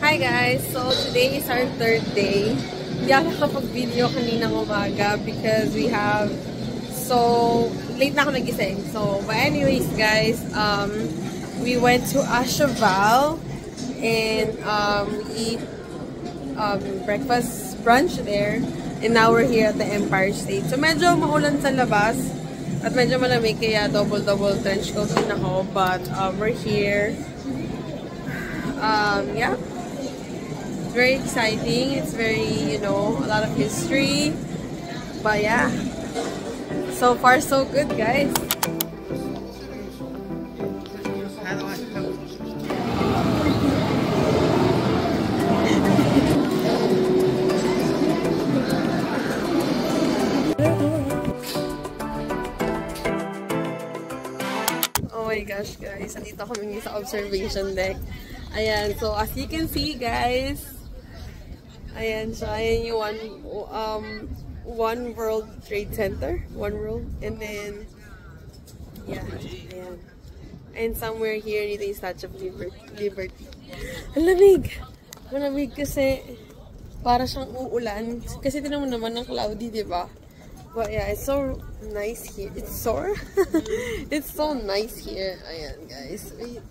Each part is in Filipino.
Hi guys! So today is our third day. Hindi ako nakapag-video kaninang umaga because we have late na ako nagising. So, but anyways guys, we went to Ashaval and we eat breakfast brunch there. And now we're here at the Empire State. So medyo maulan sa labas at medyo malamig kaya double trench coat din ako. But we're here. Yeah. Very exciting. It's very, a lot of history. But yeah, so far so good, guys. Oh my gosh, guys. Andito kami sa observation deck. Ayan, so as you can see, guys, ayan, so ayan yung One World Trade Center. One World. And then, yeah, ayan. And somewhere here, dito yung Statue of Liberty. Ang lamig! Malamig kasi para siyang uulan. Kasi tinan mo naman ng cloudy, diba? But yeah, it's so nice here. It's so, it's so nice here. Ayan, guys. Wait.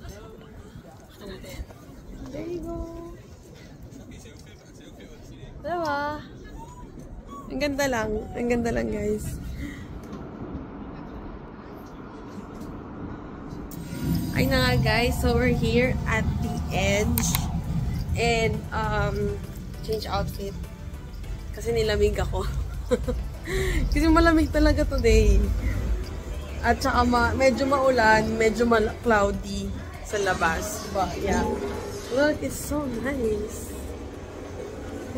There you go. Diba? Ang ganda lang. Ang ganda lang, guys. Ay na nga, guys. So, we're here at the edge. And, change outfit. Kasi nilamig ako. Kasi malamig talaga today. At saka medyo maulan, medyo cloudy sa labas. But, yeah. Look, it's so nice.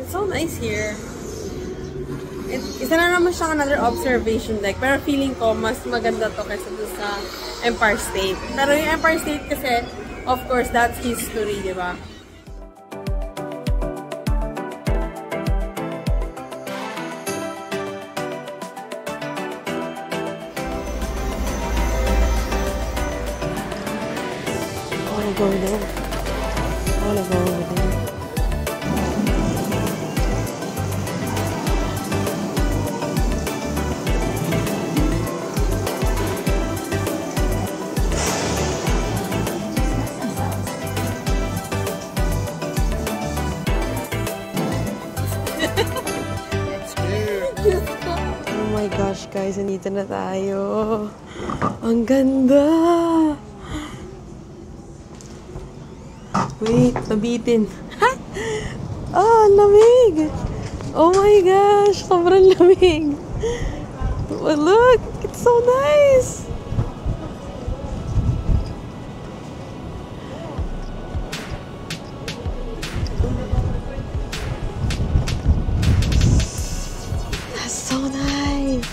It's so nice here. Isa na naman siyang another observation deck. Pero feeling ko, mas maganda to kaysa sa Empire State. Pero yung Empire State kasi, of course, that's history, di ba? I wanna go there. I wanna go over there. Oh my gosh, guys, andito na tayo. Ang ganda! Wait, nabitin. Ah, lamig! Oh my gosh, sobrang lamig. Oh, look, it's so nice. That's so nice.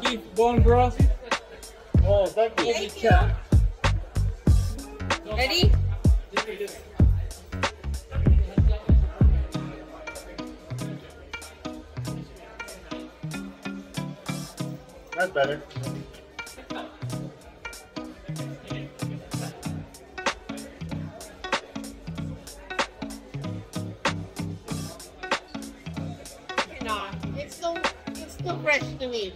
Beef bone broth. Oh, thank you. Thank you. Ready? That's better. It's still fresh to me.